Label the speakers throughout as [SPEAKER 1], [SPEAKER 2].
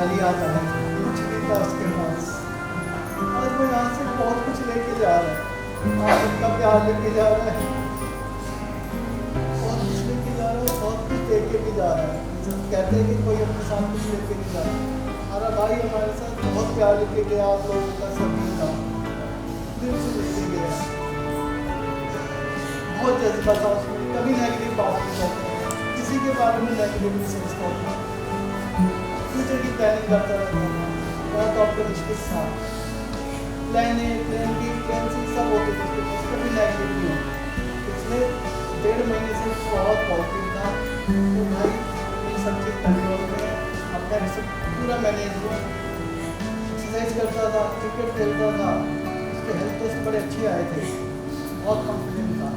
[SPEAKER 1] खाली आता है, कुछ नहीं था उसके पास। आज वो यहाँ से बहुत कुछ लेके जा रहा है, आज उनका प्यार लेके जा रहा है, बहुत कुछ लेके जा रहा है, बहुत कुछ देके भी जा रहा है। जब कहते हैं कि कोई अपने साथ कुछ लेके नहीं जा रहा, हमारा भाई हमारे साथ बहुत प्यार लेके गया, आप लोगों का सभी का दिल से लेके गया, बहुत जज्बा था उसमें, कभी नेगेटिव बात नहीं करता, किसी के बारे में नेगेटिव नहीं सोचता था, फ्यूचर की प्लानिंग करता रहता था, बहुत ऑप्टिमिस्टिक था, plan A, plan B, plan C सब होते थे, कभी नेगेटिव नहीं हो। पिछले 1.5 महीने से बहुत पॉजिटिव था, तो भाई ये सब चीज़ कंट्रोल में, अपना सब पूरा मैनेज हुआ, एक्सरसाइज करता था, क्रिकेट खेलता था, उसके हेल्थ टेस्ट बड़े अच्छे आए थे, बहुत कॉन्फिडेंट था।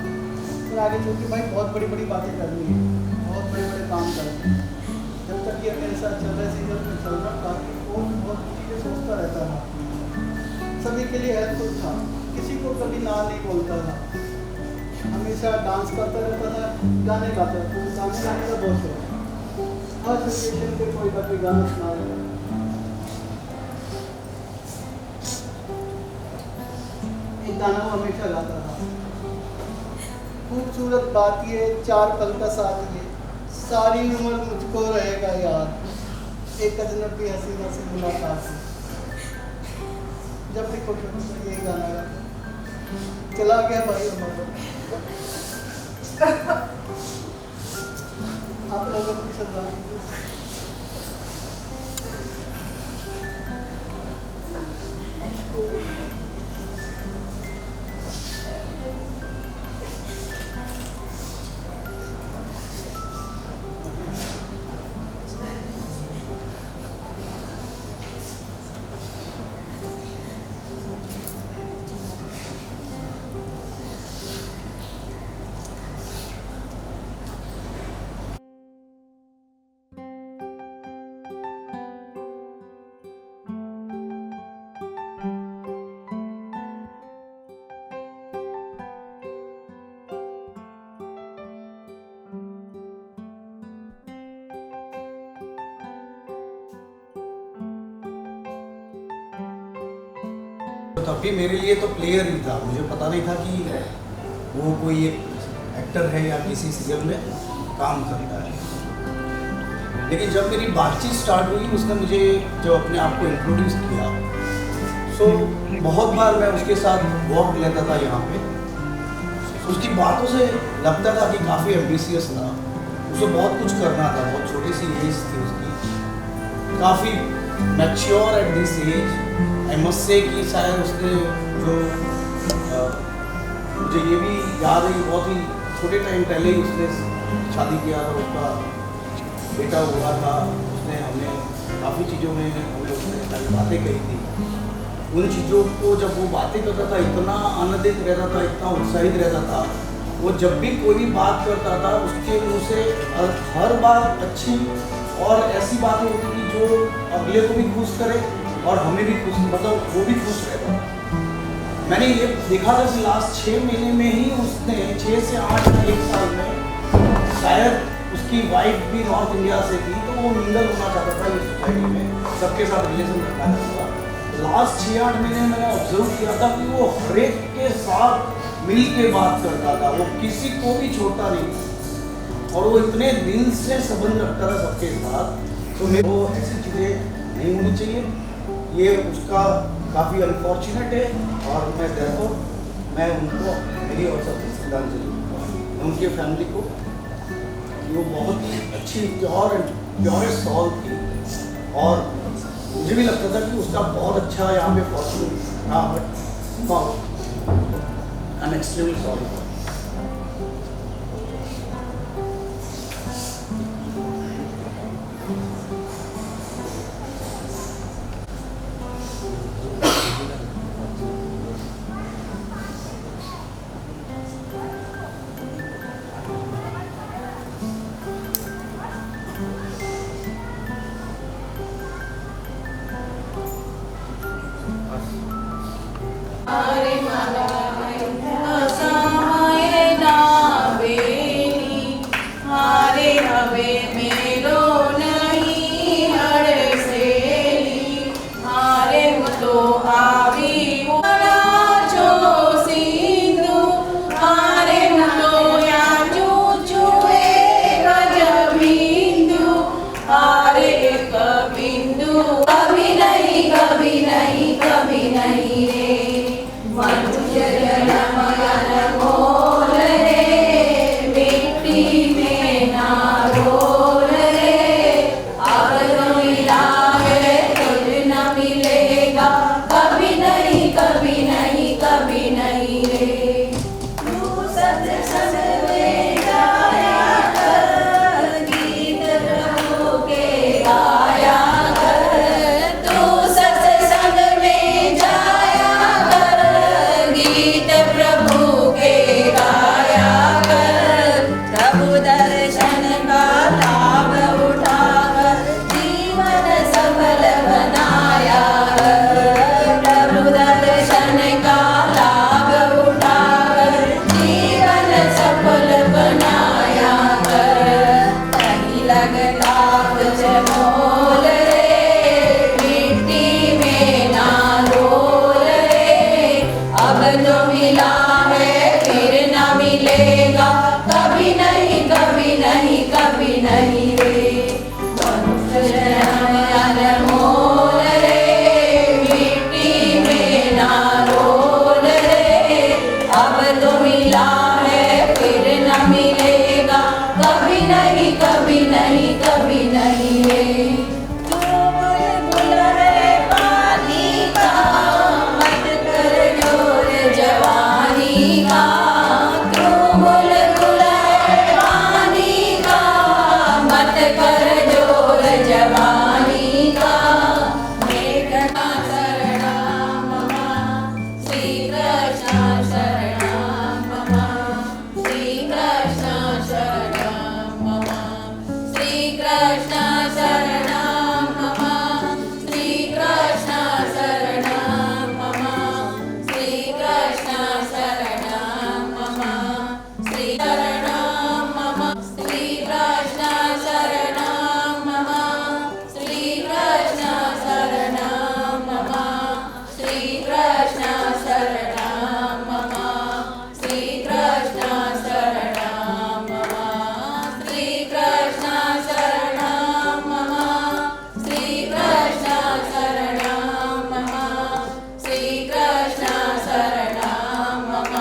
[SPEAKER 1] फिर आगे चल के भाई बहुत बड़ी बड़ी बातें करनी है, बहुत बड़े बड़े काम करने हैं। जब तक ये मेरे साथ चल रहा है, सीजन में चल रहा, काफ़ी बहुत चीज़ें सोचता रहता था, सभी के लिए हेल्पफुल था, किसी को कभी ना नहीं बोलता था, हमेशा डांस करता रहता था, गाने गाता था, गाने गाने का बहुत शौक, हर सिचुएशन पे कोई ना कोई गाना सुना रहा था। एक गाना वो हमेशा गाता था, खूबसूरत बात ये 4 पल का साथ ये, सारी उम्र मुझको रहेगा याद, एक अजनबी हसीना से मुलाकात है। जब भी खुश होता है ये गाना गाता, चला गया भाई हमारा। आप लोगों की श्रद्धांजलि।
[SPEAKER 2] तब भी मेरे लिए तो प्लेयर ही था, मुझे पता नहीं था कि वो कोई एक एक्टर है या किसी सीरियल में काम करता है। लेकिन जब मेरी बातचीत स्टार्ट हुई, उसने मुझे जब अपने आप को इंट्रोड्यूस किया, सो बहुत बार मैं उसके साथ वॉक लेता था यहाँ पे। उसकी बातों से लगता था कि काफ़ी एम्बिशियस था, उसे बहुत कुछ करना था, बहुत छोटी सी एज थी उसकी, काफ़ी mature at this age. I must say कि शायद उसने जो मुझे ये भी याद है कि बहुत ही छोटे टाइम पहले ही उसने शादी किया था, उसका बेटा हुआ था, उसने हमें काफ़ी चीज़ों में हमें उसने सारी बातें कही थी। उन चीज़ों को जब वो बातें करता था, इतना आनंदित रहता था, इतना उत्साहित रहता था। वो जब भी कोई भी बात करता था, उसके मुँह से हर बार अच्छी और ऐसी बातें होती थी जो अगले को भी खुश करे और हमें भी खुश, मतलब वो भी खुश रहता था। मैंने ये देखा था कि लास्ट 6 महीने में ही उसने 6 से 8 1 साल में शायद उसकी वाइफ भी नॉर्थ इंडिया से थी, तो वो मिंगल होना चाहता था इस सोसाइटी में, सबके साथ रिलेशन रखना चाहता था। लास्ट 6-8 महीने में मैंने ऑब्जर्व किया था कि वो हर एक के साथ मिल के बात करता था, वो किसी को भी छोड़ता नहीं था और वो इतने दिल से संबंध रखता था सबके साथ। तो मेरे को ऐसी चीज़ें नहीं होनी चाहिए, ये उसका काफ़ी अनफॉर्चुनेट है और मैं देखो मैं उनको मेरी और सबकी श्रद्धांजलि मैं उनके फैमिली को, वो बहुत ही अच्छी प्योरेस्ट सॉल थी और मुझे भी लगता था कि उसका बहुत अच्छा यहाँ पे फॉर्चून था, but I am extremely sorry.
[SPEAKER 3] हरे असहाय नावेनी, हारे हवे मेरो नहीं हड़सेली, हारे तो आवी उड़ा जो सिंधु, हारे तो याजू चुए गज बिंदु, हारे एक बिंदु कभी नहीं कभी नहीं कभी नहीं रे, मनुष्य जन्म अनमोल रे, मिट्टी में ना रोल रे, अब तो मिला है तुझ न मिलेगा कभी नहीं कभी नहीं कभी नहीं रे। तू सत्संग में जाया कर, गीत प्रभु के गाया कर, तू सत्संग में जाया कर, गीत प्रभु के गाया कर, प्रभु दर्शन का लाभ उठाकर जीवन सफल बनाया कर, प्रभु दर्शन का लाभ उठाकर जीवन सफल बनाया कर, नहीं लगता कुछ मोल रे, मिट्टी में ना रोल रे, अब तो मिला है फिर न मिलेगा कभी नहीं कभी नहीं कभी नहीं रे, मनुष्य जन्म अनमोल रे, मिट्टी में ना रोल रे, अब तो मिला है फिर न मिलेगा कभी नहीं कभी नहीं कभी नहीं रे। बुलबुल रे पानी का, मत कर जोर जवानी का, तू बुलबुल रे पानी का, मत कर जोर जवानी का, मेघना शरणं मम, श्री कृष्ण शरणं मम, श्री कृष्ण शरणं मम, श्री कृष्ण शरणं मम, श्री कृष्ण शरणं मम, श्री कृष्ण शरणं मम, श्री शरणं मम, श्री कृष्ण शरणं मम, श्री कृष्ण शरणं मम, श्री कृष्ण शरणं मम, श्री कृष्ण शरणं मम, श्री कृष्ण शरणं मम, श्री कृष्ण शरणं मम, श्री कृष्ण शरणं मम,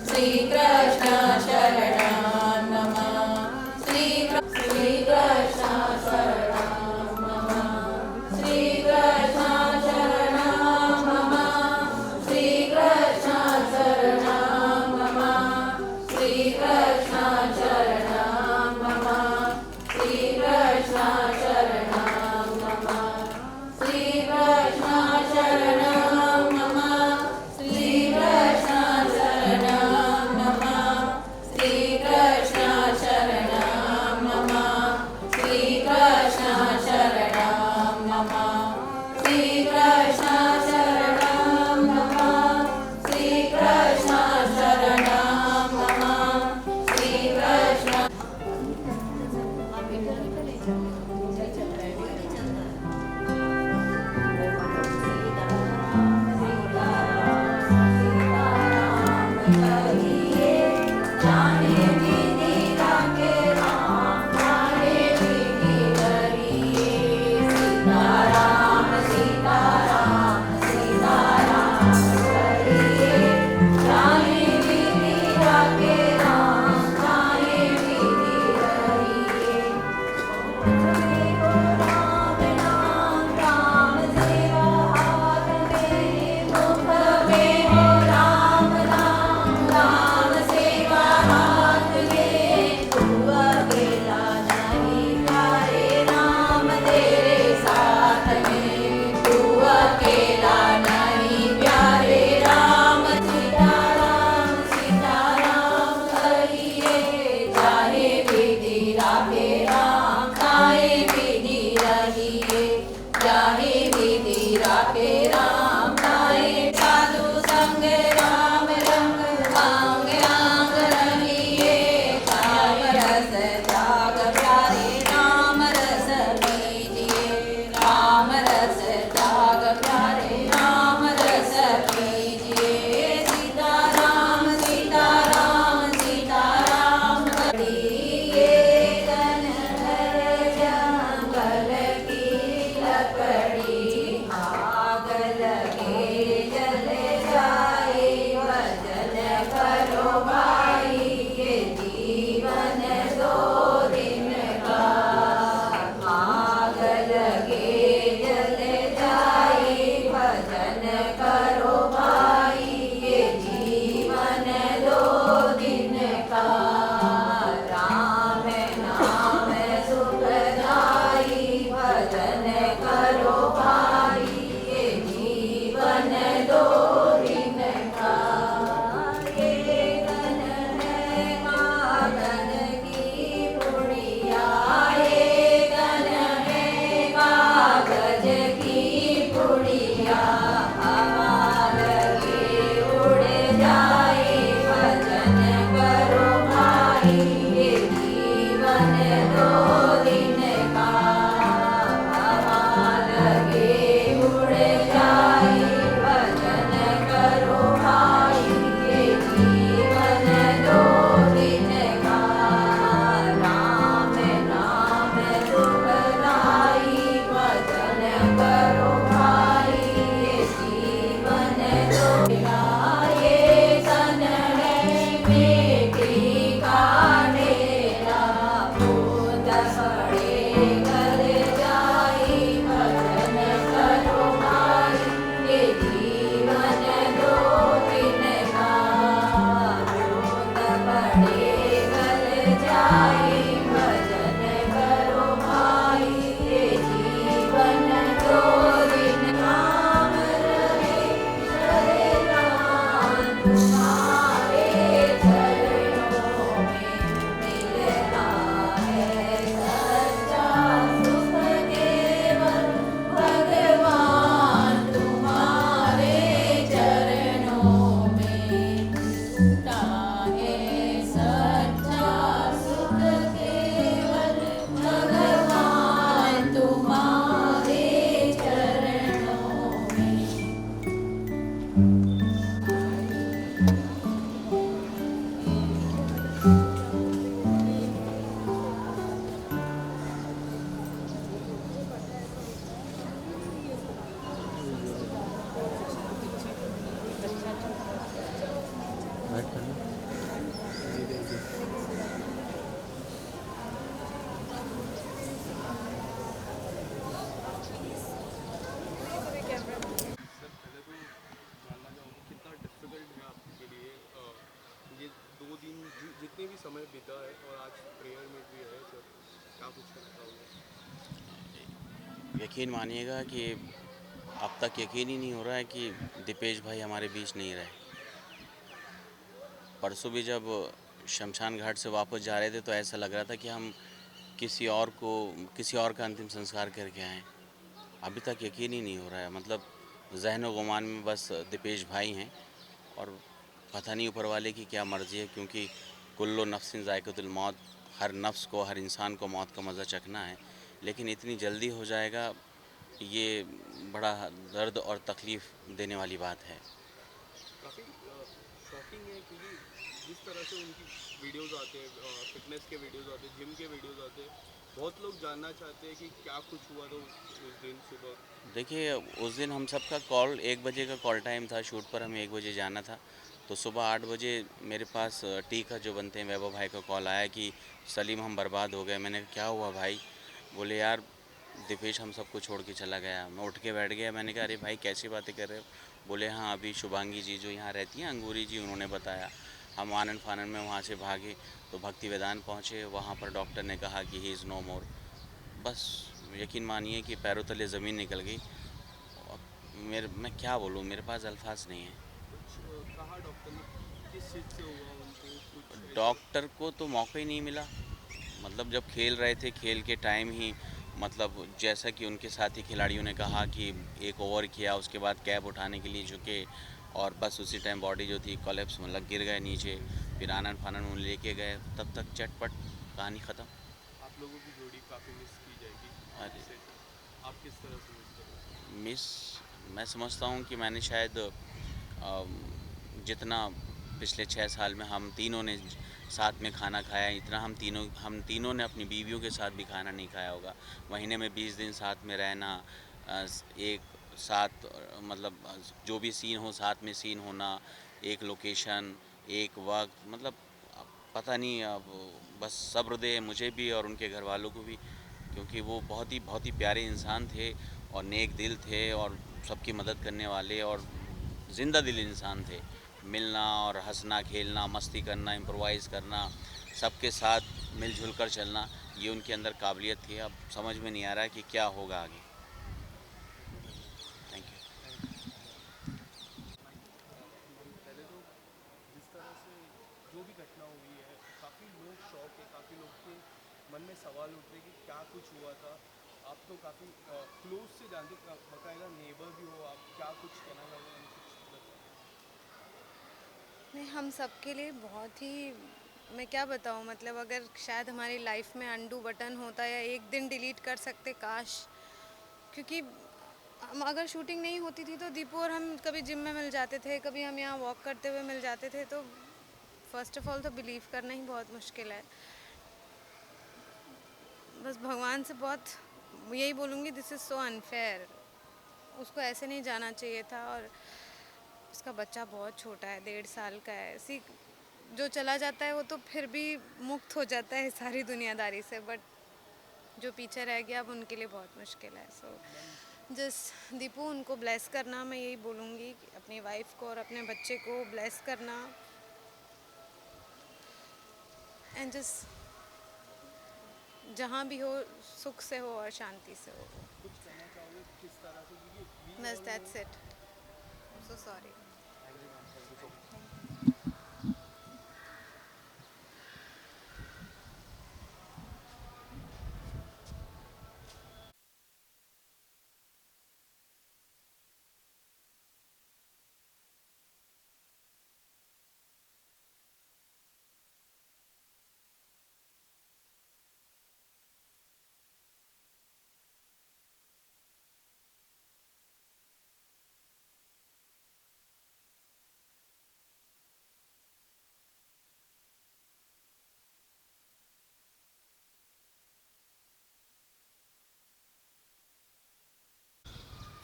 [SPEAKER 3] श्री कृष्ण शरणं मम, श्री कृष्ण शरणं मम, श्री कृष्ण शरणं मम, श्री कृष्ण शरणं मम, श्री कृष्ण शरणं मम, श्री कृष्ण शरणं मम, श्री कृष्ण शरणं मम, श्री कृष्ण शरणं मम, श्री कृष्ण शरणं मम, श्री कृष्ण शरणं मम, श्री कृष्ण
[SPEAKER 4] यकीन मानिएगा कि अब तक यकीन ही नहीं हो रहा है कि दीपेश भाई हमारे बीच नहीं रहे। परसों भी जब शमशान घाट से वापस जा रहे थे तो ऐसा लग रहा था कि हम किसी और का अंतिम संस्कार करके आएँ। अभी तक यकीन ही नहीं हो रहा है, मतलब ज़हन गुमान में बस दीपेश भाई हैं और पता नहीं ऊपर वाले की क्या मर्ज़ी है, क्योंकि कुल्लो नफ्सिन ज़ायक़तुल मौत, हर नफ्स को, हर इंसान को मौत का मज़ा चखना है, लेकिन इतनी जल्दी हो जाएगा, ये बड़ा दर्द और तकलीफ़ देने वाली बात है।
[SPEAKER 5] काफ़ी शॉकिंग है, क्योंकि जिस तरह से उनकी वीडियोज़ आते हैं, फ़िटनेस के वीडियोज़ आते हैं, जिम के वीडियोज़ आते हैं, बहुत लोग जानना चाहते हैं कि क्या कुछ हुआ था उस दिन सुबह।
[SPEAKER 4] देखिए, उस दिन हम सबका कॉल 1 बजे का कॉल टाइम था, शूट पर हमें 1 बजे जाना था। तो सुबह 8 बजे मेरे पास टी का जो बनते हैं वैभव भाई का कॉल आया कि सलीम हम बर्बाद हो गए। मैंने कहा क्या हुआ भाई? बोले यार दीपेश हम सबको छोड़ के चला गया। मैं उठ के बैठ गया, मैंने कहा अरे भाई कैसी बातें कर रहे हो? बोले हाँ अभी शुभांगी जी जो यहाँ रहती हैं अंगूरी जी, उन्होंने बताया। हम आनन फानन में वहाँ से भागे तो भक्ति वेदांत पहुँचे, वहाँ पर डॉक्टर ने कहा कि ही इज़ नो मोर। बस यकीन मानिए कि पैरों तले ज़मीन निकल गई। और मैं क्या बोलूँ, मेरे पास अल्फाज नहीं है।
[SPEAKER 5] कुछ कहा डॉक्टर ने कि किस चीज़ से हुआ उनको, कुछ ऐसा?
[SPEAKER 4] डॉक्टर को तो मौका ही नहीं मिला, मतलब जब खेल रहे थे खेल के टाइम ही, मतलब जैसा कि उनके साथी खिलाड़ियों ने कहा कि एक ओवर किया उसके बाद कैप उठाने के लिए झुके और बस उसी टाइम बॉडी जो थी कोलैप्स, मतलब गिर गए नीचे। फिर आनन फानन में लेके गए, तब तक चटपट कहानी ख़त्म।
[SPEAKER 5] आप लोगों की जोड़ी काफ़ी मिस की जाएगी
[SPEAKER 4] अरे
[SPEAKER 5] इससे। आप किस तरह से मिस करोगे?
[SPEAKER 4] मिस, मैं समझता हूँ कि मैंने शायद जितना पिछले 6 साल में हम तीनों ने साथ में खाना खाया है, इतना हम तीनों ने अपनी बीवियों के साथ भी खाना नहीं खाया होगा। महीने में 20 दिन साथ में रहना, एक साथ मतलब जो भी सीन हो साथ में सीन होना, एक लोकेशन, एक वक्त, मतलब पता नहीं, अब बस सब्र दे मुझे भी और उनके घर वालों को भी, क्योंकि वो बहुत ही प्यारे इंसान थे और नेक दिल थे और सबकी मदद करने वाले और ज़िंदा दिल इंसान थे। मिलना और हंसना खेलना मस्ती करना इम्प्रोवाइज़ करना, सबके साथ मिलजुल कर चलना, ये उनके अंदर काबिलियत थी। अब समझ में नहीं आ रहा है कि क्या होगा आगे। Thank you.
[SPEAKER 5] पहले तो जिस तरह से जो भी घटना हुई है, काफ़ी लोग शौक है, काफ़ी लोग के मन में सवाल उठ रहे कि क्या कुछ हुआ था। आप तो काफ़ी क्लोज से जानते हो, बाकायदा नेबर भी हो आप, क्या कुछ कहना चाहोगे हम कुछ बताइए।
[SPEAKER 6] नहीं, हम सबके लिए बहुत ही, मैं क्या बताऊँ, मतलब अगर शायद हमारी लाइफ में अनडू बटन होता या एक दिन डिलीट कर सकते काश। क्योंकि हम अगर शूटिंग नहीं होती थी तो दीपू और हम कभी जिम में मिल जाते थे, कभी हम यहाँ वॉक करते हुए मिल जाते थे। तो फर्स्ट ऑफ ऑल तो बिलीव करना ही बहुत मुश्किल है। बस भगवान से बहुत यही बोलूँगी, दिस इज़ सो अनफेयर। उसको ऐसे नहीं जाना चाहिए था। और उसका बच्चा बहुत छोटा है, 1.5 साल का है। ऐसी जो चला जाता है वो तो फिर भी मुक्त हो जाता है सारी दुनियादारी से, बट जो पीछे रह गया अब उनके लिए बहुत मुश्किल है। सो जस्ट दीपू, उनको ब्लेस करना, मैं यही बोलूँगी कि अपनी वाइफ को और अपने बच्चे को ब्लेस करना एंड जस्ट जहाँ भी हो सुख से हो और शांति से हो।
[SPEAKER 5] कुछ कहना चाहोगे किस तरह से, क्योंकि
[SPEAKER 6] बस that's it. So sorry.
[SPEAKER 5] Thank you ma'am, thank you so much.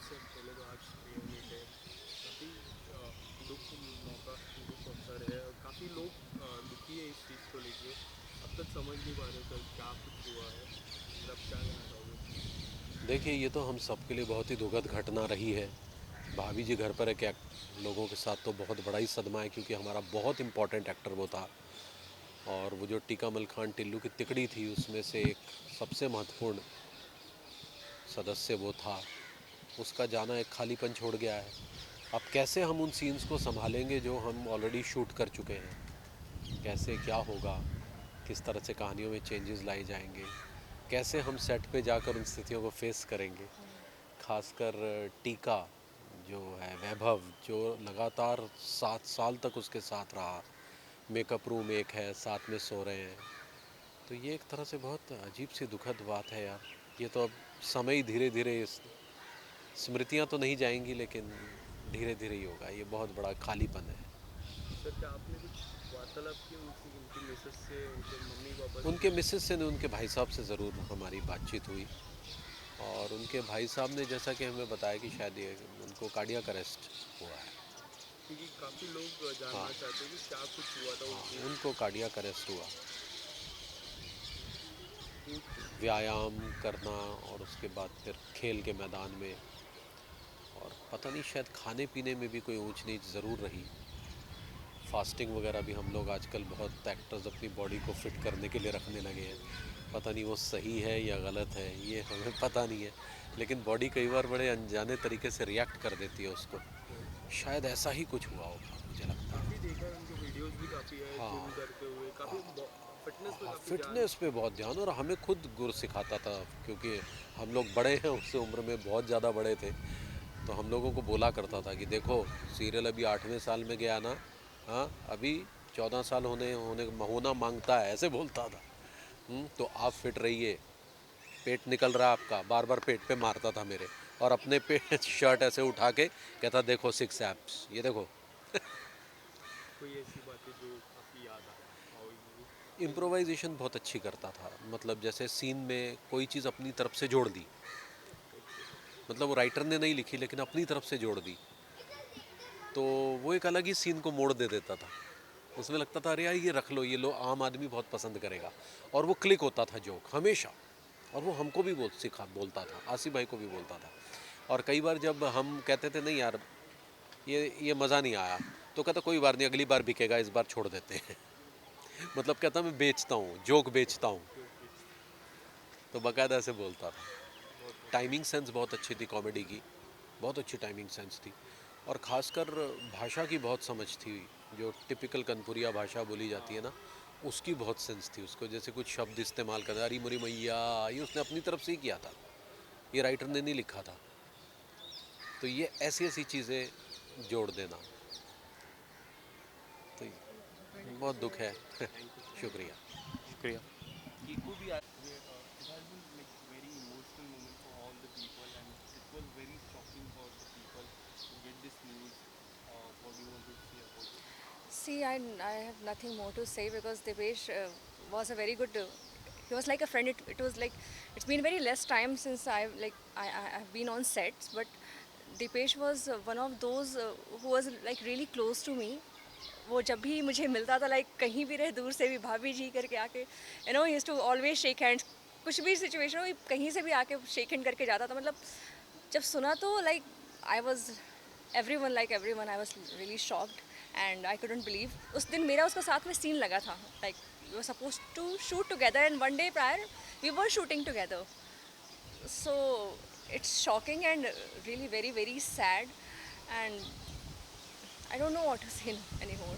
[SPEAKER 5] Sir पहले तो आज यूनिट है, काफ़ी दुख मौका दुख अवसर है और काफ़ी लोग दुखी है इस चीज़ को लेके। अब तक समझ नहीं पा रहे सर क्या कुछ हुआ है, सर अब क्या कहना चाहोगे?
[SPEAKER 7] देखिए, ये तो हम सबके लिए बहुत ही दुखद घटना रही है। भाभी जी घर पर है, क्या लोगों के साथ तो बहुत बड़ा ही सदमा है, क्योंकि हमारा बहुत इम्पोर्टेंट एक्टर वो था। और वो जो टीका मल खान टिल्लू की तिकड़ी थी, उसमें से एक सबसे महत्वपूर्ण सदस्य वो था, उसका जाना एक खालीपन छोड़ गया है। अब कैसे हम उन सीन्स को संभालेंगे जो हम ऑलरेडी शूट कर चुके हैं, कैसे क्या होगा, किस तरह से कहानियों में चेंजेस लाए जाएंगे, कैसे हम सेट पे जाकर उन स्थितियों को फेस करेंगे। खासकर टीका जो है, वैभव जो लगातार 7 साल तक उसके साथ रहा, मेकअप रूम एक है, साथ में सो रहे हैं, तो ये एक तरह से बहुत अजीब सी दुखद बात है यार। ये तो अब समय ही धीरे धीरे, स्मृतियाँ तो नहीं जाएंगी लेकिन धीरे धीरे ही होगा। ये बहुत बड़ा खालीपन है।
[SPEAKER 5] सर क्या आपने कुछ वार्तालाप की उनकी मिसेस से, उनके मम्मी पापा से?
[SPEAKER 7] उनके मिसेस से नहीं, उनके भाई साहब से ज़रूर हमारी बातचीत हुई, और उनके भाई साहब ने जैसा कि हमें बताया कि शायद ये उनको कार्डियक अरेस्ट हुआ है।
[SPEAKER 5] क्योंकि काफ़ी लोग जानना
[SPEAKER 7] हाँ।
[SPEAKER 5] चाहते हैं कि क्या कुछ हुआ था उस दिन।
[SPEAKER 7] उनको कार्डियक अरेस्ट हुआ। व्यायाम करना और उसके बाद फिर खेल के मैदान में, और पता नहीं शायद खाने पीने में भी कोई ऊंच नीच ज़रूर रही। फास्टिंग वगैरह भी हम लोग आजकल बहुत एक्टर्स अपनी बॉडी को फिट करने के लिए रखने लगे हैं। पता नहीं वो सही है या गलत है, ये हमें पता नहीं है, लेकिन बॉडी कई बार बड़े अनजाने तरीके से रिएक्ट कर देती है उसको। शायद ऐसा ही कुछ हुआ होगा, मुझे लगता है।
[SPEAKER 5] काफ़ी देखा है, उनके वीडियोस भी काफ़ी है
[SPEAKER 7] हाँ।
[SPEAKER 5] जिम करते हुए, काफ़ी फिटनेस पे काफ़ी
[SPEAKER 7] फिटनेस पे बहुत ध्यान, और हमें खुद गुर सिखाता था, क्योंकि हम लोग बड़े हैं, उससे उम्र में बहुत ज़्यादा बड़े थे, तो हम लोगों को बोला करता था कि देखो सीरियल अभी 8वें साल में गया ना, हाँ अभी 14 साल होना मांगता है, ऐसे बोलता था। तो आप फिट रहिए, पेट निकल रहा है आपका, बार बार पेट पे मारता था मेरे, और अपने पेट शर्ट ऐसे उठा के कहता देखो 6 एब्स, ये देखो।
[SPEAKER 5] कोई ऐसी बातें जो काफ़ी याद आए?
[SPEAKER 7] इम्प्रोवाइजेशन बहुत अच्छी करता था, मतलब जैसे सीन में कोई चीज़ अपनी तरफ से जोड़ दी, मतलब वो राइटर ने नहीं लिखी लेकिन अपनी तरफ से जोड़ दी, तो वो एक अलग ही सीन को मोड़ दे देता था। उसमें लगता था अरे यार ये रख लो, ये लो, आम आदमी बहुत पसंद करेगा, और वो क्लिक होता था जोक हमेशा। और वो हमको भी बोलता था, आसिफ भाई को भी बोलता था। और कई बार जब हम कहते थे नहीं यार ये मज़ा नहीं आया, तो कहता कोई बार नहीं, अगली बार बिकेगा, इस बार छोड़ देते हैं। मतलब कहता मैं बेचता हूँ, जोक बेचता हूँ, तो बाकायदा ऐसे बोलता था। टाइमिंग सेंस बहुत अच्छी थी कॉमेडी की, बहुत अच्छी टाइमिंग सेंस थी, और ख़ासकर भाषा की बहुत समझ थी। जो टिपिकल कनपुरिया भाषा बोली जाती है ना, उसकी बहुत सेंस थी उसको। जैसे कुछ शब्द इस्तेमाल करना, अरे मुरी मैया, ये उसने अपनी तरफ से ही किया था, ये राइटर ने नहीं लिखा था। तो ये ऐसी ऐसी चीज़ें जोड़ देना, तो बहुत दुख है। शुक्रिया।
[SPEAKER 5] शुक्रिया। ईको भी it has been like very emotional moment for all the people, and it was very shocking for the people to get this news. What do you want to say about it?
[SPEAKER 8] See, I have nothing more to say because Dipesh was a very good. He was like a friend. It was like it's been very less time since I've been on sets, but Dipesh was one of those who was like really close to me. वो जब भी मुझे मिलता था, like कहीं भी रहे, दूर से भी भाभी जी करके आके, you know, he used to always shake hands. कुछ भी सिचुएशन हो, कहीं से भी आके शेक हैंड करके जाता था। मतलब जब सुना तो like I was everyone I was really shocked and I couldn't believe. उस दिन मेरा उसका साथ में सीन लगा था, like we were supposed to shoot together and one day prior we were shooting together. So it's shocking and really very very sad, and I don't know what to say anymore.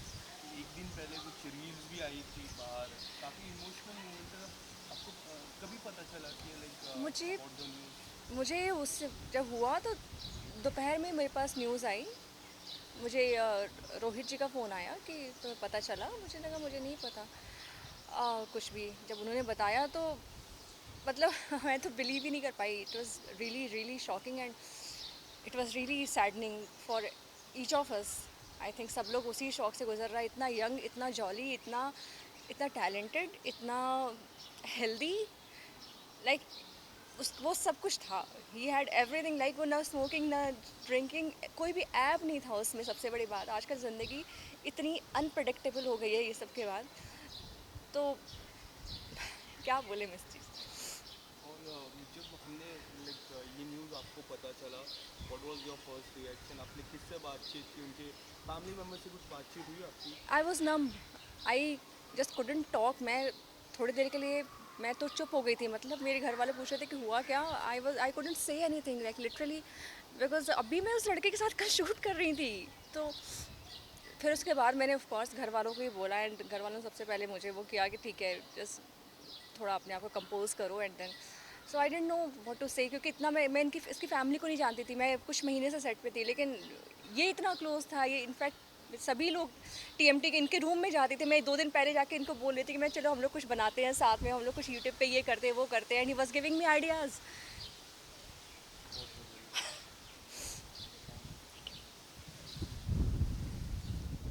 [SPEAKER 5] एक दिन पहले कुछ reels भी आई थी बाहर, काफ़ी emotional moment था। आपको कभी पता चला कि लाइक
[SPEAKER 8] मुझे उससे जब हुआ तो दोपहर में मेरे पास न्यूज़ आई, मुझे रोहित जी का फ़ोन आया कि तुम्हें पता चला। मुझे लगा मुझे नहीं पता कुछ भी। जब उन्होंने बताया तो मतलब मैं तो बिलीव ही नहीं कर पाई। It was really really shocking and it was really saddening for each of us. I think सब लोग उसी शौक से गुजर रहा है। इतना यंग, इतना जॉली, इतना टैलेंटेड, इतना हेल्दी, लाइक वो सब कुछ था। ही हैड एवरीथिंग, लाइक वो ना स्मोकिंग ना ड्रिंकिंग, कोई भी ऐप नहीं था उसमें। सबसे बड़ी बात, आजकल ज़िंदगी इतनी अनप्रडिक्टेबल हो गई है ये सब के बाद, तो क्या बोले मैं इस चीज़।
[SPEAKER 5] और जब हमने लाइक ये न्यूज़ आपको पता चला, what was your first reaction? आपने किससे बातचीत की? उनके फैमिली मेम्बर से कुछ बातचीत हुई आपकी?
[SPEAKER 8] I was numb, I just couldn't talk. मैं थोड़ी देर के लिए मैं तो चुप हो गई थी, मतलब मेरे घर वाले पूछ रहे थे कि हुआ क्या, I couldn't say anything like literally, because अभी मैं उस लड़के के साथ कल शूट कर रही थी। तो फिर उसके बाद मैंने ऑफ कोर्स घर वालों को ही बोला, एंड घर वालों ने सबसे पहले मुझे वो किया कि ठीक है जस्ट थोड़ा अपने आप को कंपोज करो, and then so I don't know what to say, क्योंकि इतना मैं इसकी फैमिली को नहीं जानती थी, मैं कुछ महीने से सेट पे थी, लेकिन ये इतना क्लोज था, ये इनफैक्ट सभी लोग TMT के इनके रूम में जाते थे, मैं 2 दिन पहले जाके इनको बोल रही थी कि मैं चलो हम लोग कुछ बनाते हैं साथ में, हम लोग कुछ यूट्यूब पे ये करते हैं वो करते हैं, and he was giving me ideas.